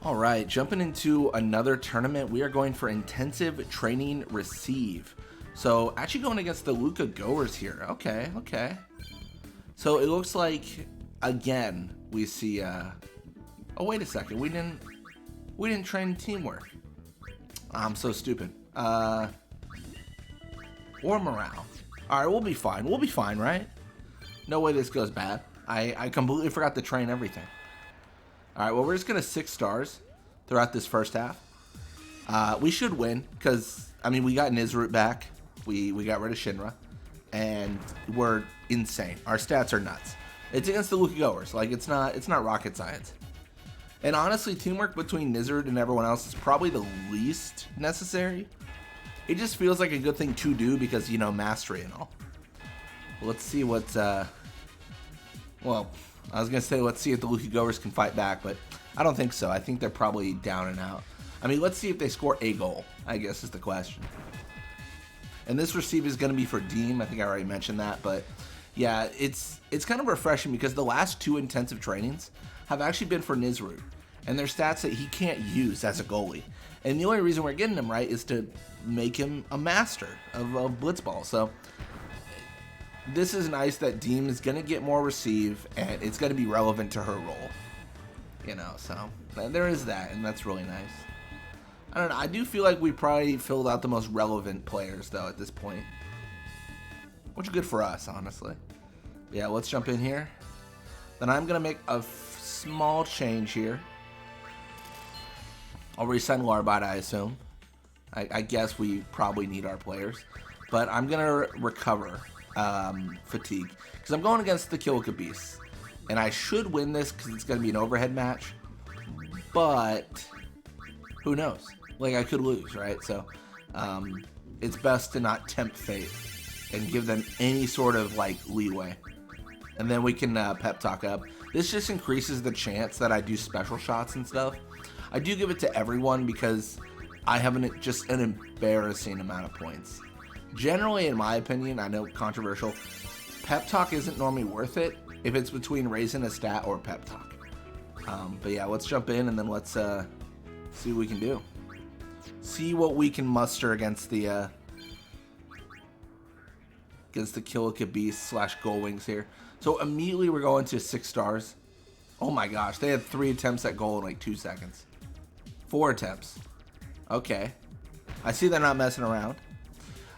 All right, jumping into another tournament, we are going for intensive training receive. So actually going against the Luca goers here. Okay, okay. So it looks like again we see. Oh wait a second, we didn't train teamwork. I'm so stupid. Or morale. All right, we'll be fine. We'll be fine, right? No way this goes bad. I completely forgot to train everything. All right, well, we're just going to 6 stars throughout this first half. We should win because, I mean, we got Nizrut back. We got rid of Shinra. And we're insane. Our stats are nuts. It's against the Luka goers. Like, it's not rocket science. And honestly, teamwork between Nizrut and everyone else is probably the least necessary. It just feels like a good thing to do because, you know, mastery and all. Let's see what's, well, I was going to say, let's see if the Luka goers can fight back, but I don't think so. I think they're probably down and out. I mean, let's see if they score a goal, I guess is the question. And this receive is going to be for Deim. I think I already mentioned that, but yeah, it's kind of refreshing because the last 2 intensive trainings have actually been for Nizrut, and they're stats that he can't use as a goalie. And the only reason we're getting him right is to make him a master of Blitzball. So this is nice that Deim is going to get more receive, and it's going to be relevant to her role. You know, so there is that, and that's really nice. I don't know. I do feel like we probably filled out the most relevant players, though, at this point. Which is good for us, honestly. Yeah, let's jump in here. Then I'm going to make a small change here. I'll resign Larbot, I assume. I guess we probably need our players. But I'm going to recover fatigue. Because I'm going against the Kilika Beasts. And I should win this because it's going to be an overhead match. But who knows? Like, I could lose, right? So it's best to not tempt fate and give them any sort of, like, leeway. And then we can pep talk up. This just increases the chance that I do special shots and stuff. I do give it to everyone because I have just an embarrassing amount of points. Generally, in my opinion, I know controversial, pep talk isn't normally worth it if it's between raising a stat or pep talk. But yeah, let's jump in and then let's see what we can do. See what we can muster against the Kilika Beast / Gold Wings here. So immediately we're going to 6 stars. Oh my gosh, they had 3 attempts at goal in like 2 seconds. 4 attempts. Okay. I see they're not messing around.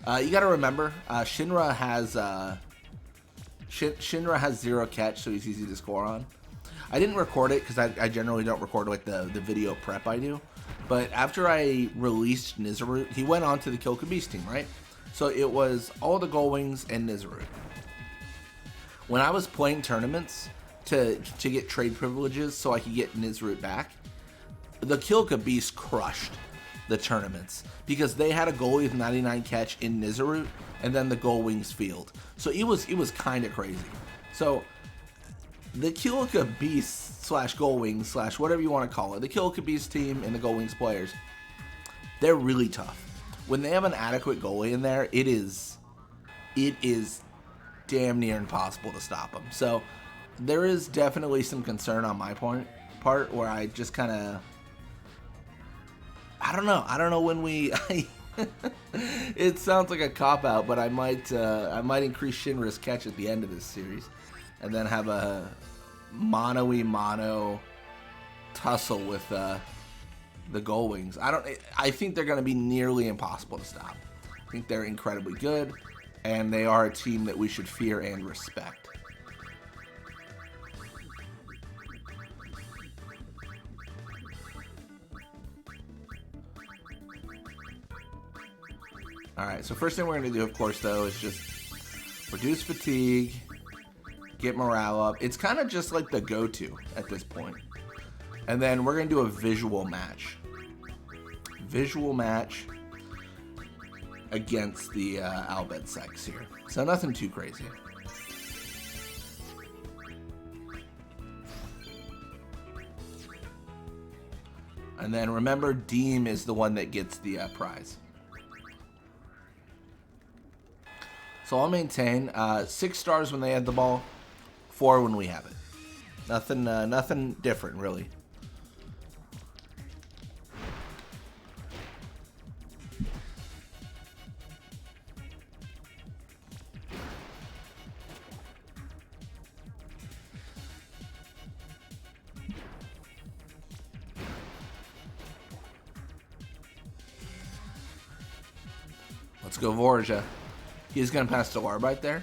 You got to remember, Shinra has 0 catch, so he's easy to score on. I didn't record it because I generally don't record like the video prep I do. But after I released Nizrut, he went on to the Kilika Beast team, right? So it was all the Gold Wings and Nizrut. When I was playing tournaments to get trade privileges so I could get Nizrut back, the Kilika Beast crushed the tournaments because they had a goalie with 99 catch in Nizrut and then the Gold Wings field. So it was kind of crazy. So the Kilika Beast / Gold Wings / whatever you want to call it, the Kilika Beast team and the Gold Wings players, they're really tough. When they have an adequate goalie in there, it is damn near impossible to stop them. So there is definitely some concern on my part where I just kind of, I don't know when we it sounds like a cop out, but I might increase Shinra's catch at the end of this series and then have a mono tussle with the Gold Wings. I think they're going to be nearly impossible to stop. I think they're incredibly good, and they are a team that we should fear and respect. Alright, so first thing we're going to do, of course, though, is just reduce fatigue, get morale up. It's kind of just like the go-to at this point. And then we're going to do a visual match. Visual match against the Albed Sex here. So nothing too crazy. And then remember, Deim is the one that gets the prize. So I'll maintain 6 stars when they have the ball, 4 when we have it. Nothing different, really. Let's go Vorja. He's going to pass to Warbite there.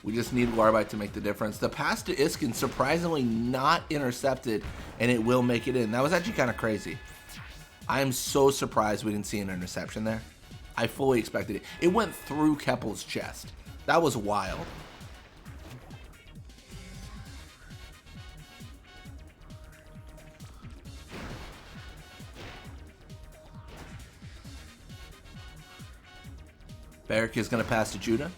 We just need Warbite to make the difference. The pass to Iskin surprisingly not intercepted, and it will make it in. That was actually kind of crazy. I am so surprised we didn't see an interception there. I fully expected it. It went through Keppel's chest. That was wild. Barrick is going to pass to Judah.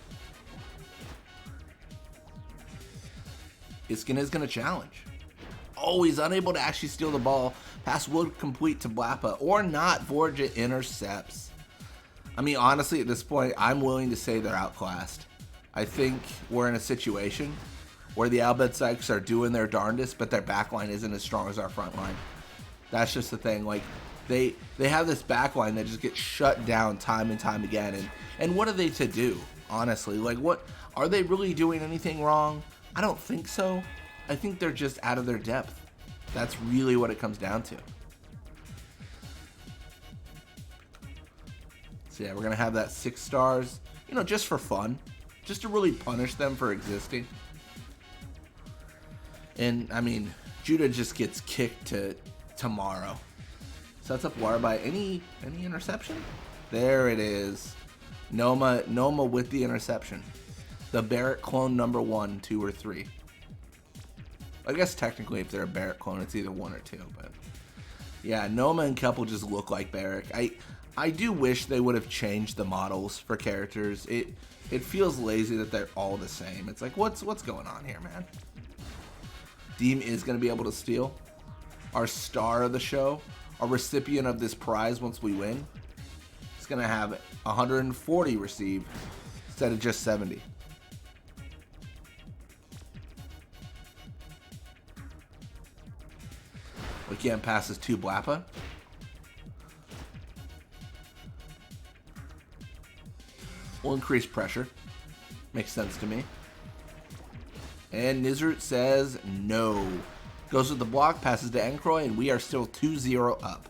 Iskin is going to challenge. Oh, he's unable to actually steal the ball. Pass will complete to Blappa or not. Vorja intercepts. I mean, honestly, at this point, I'm willing to say they're outclassed. I think we're in a situation where the Albed Sykes are doing their darndest, but their backline isn't as strong as our front line. That's just the thing. Like, they have this backline that just gets shut down time and time again. And what are they to do, honestly? Like, what are they really doing anything wrong? I don't think so. I think they're just out of their depth. That's really what it comes down to. So yeah, we're gonna have that 6 stars, you know, just for fun, just to really punish them for existing. And I mean, Judah just gets kicked to tomorrow. Sets up Warbite. Any interception? There it is. Noma with the interception. The Barrett clone number 1, 2, or 3. I guess technically if they're a Barrett clone, it's either 1 or 2. But yeah, Noma and Keppel just look like Barrett. I do wish they would have changed the models for characters. It feels lazy that they're all the same. It's like, what's going on here, man? Deim is going to be able to steal. Our star of the show, our recipient of this prize once we win, is going to have 140 receive instead of just 70. Again, passes to Blappa. Will increase pressure. Makes sense to me. And Nizrut says no. Goes with the block, passes to Encroy, and we are still 2-0 up.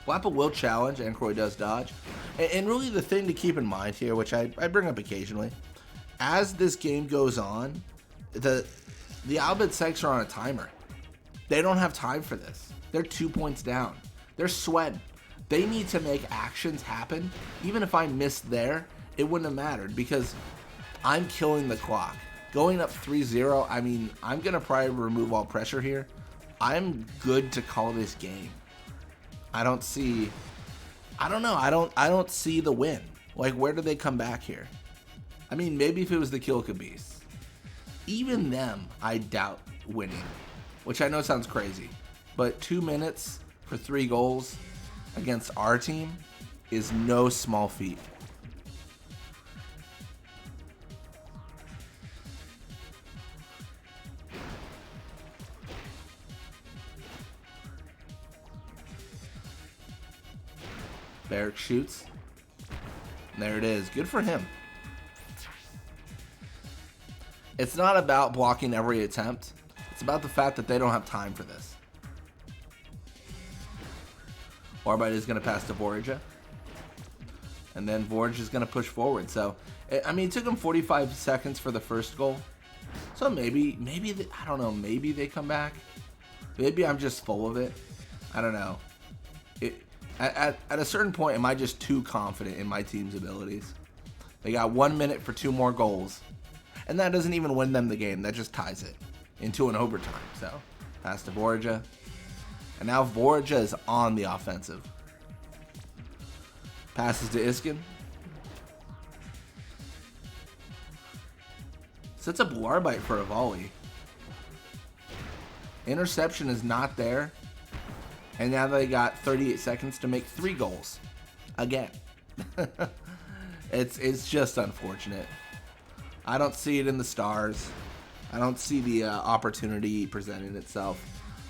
Blappa will challenge. Encroy does dodge. And really the thing to keep in mind here, which I bring up occasionally, as this game goes on, the Albed Sykes are on a timer. They don't have time for this. They're 2 points down. They're sweating. They need to make actions happen. Even if I missed there, it wouldn't have mattered because I'm killing the clock. Going up 3-0, I mean, I'm going to probably remove all pressure here. I'm good to call this game. I don't see the win. Like, where do they come back here? I mean, maybe if it was the Kilika Beasts. Even them, I doubt winning. Which I know sounds crazy. But 2 minutes for 3 goals against our team is no small feat. Barrick shoots. And there it is. Good for him. It's not about blocking every attempt. It's about the fact that they don't have time for this. Warbite is going to pass to Vorja. And then Vorja is going to push forward. So, I mean, it took him 45 seconds for the first goal. So maybe I don't know, maybe they come back. Maybe I'm just full of it. I don't know. At a certain point, am I just too confident in my team's abilities? They got 1 minute for 2 more goals. And that doesn't even win them the game. That just ties it into an overtime. So, pass to Vorja. And now Vorja is on the offensive. Passes to Iskin. Sets up Warbite for a volley. Interception is not there. And now they got 38 seconds to make 3 goals. Again. It's just unfortunate. I don't see it in the stars. I don't see the opportunity presenting itself.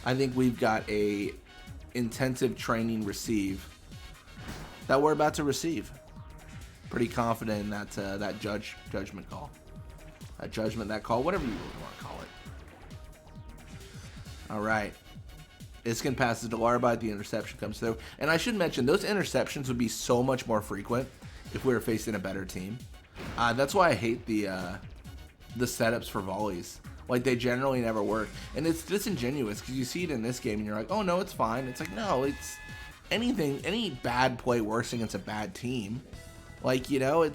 I think we've got a intensive training receive that we're about to receive. Pretty confident in that judgment call. That judgment, that call, whatever you really want to call it. All right. Iskin passes to Larabite. The interception comes through. And I should mention, those interceptions would be so much more frequent if we were facing a better team. That's why I hate the setups for volleys. Like, they generally never work. And it's disingenuous because you see it in this game and you're like, oh, no, it's fine. It's like, no, it's any bad play works against a bad team. Like, you know,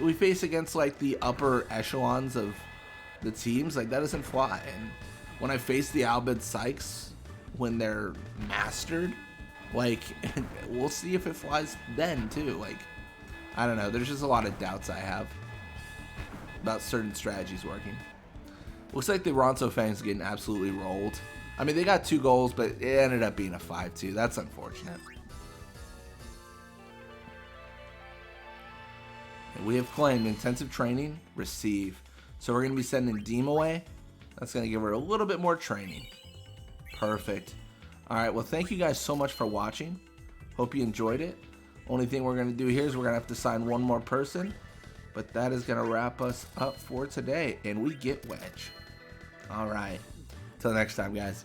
we face against, like, the upper echelons of the teams. Like, that doesn't fly. And when I face the Albed Sykes, when they're mastered, like, we'll see if it flies then, too. Like, I don't know. There's just a lot of doubts I have about certain strategies working. Looks like the Ronso Fangs getting absolutely rolled. I mean, they got 2 goals, but it ended up being a 5-2. That's unfortunate. And we have claimed intensive training, receive. So we're going to be sending Deim away. That's going to give her a little bit more training. Perfect. All right, well, thank you guys so much for watching. Hope you enjoyed it. Only thing we're going to do here is we're going to have to sign one more person. But that is going to wrap us up for today. And we get Wedge. All right. Till next time, guys.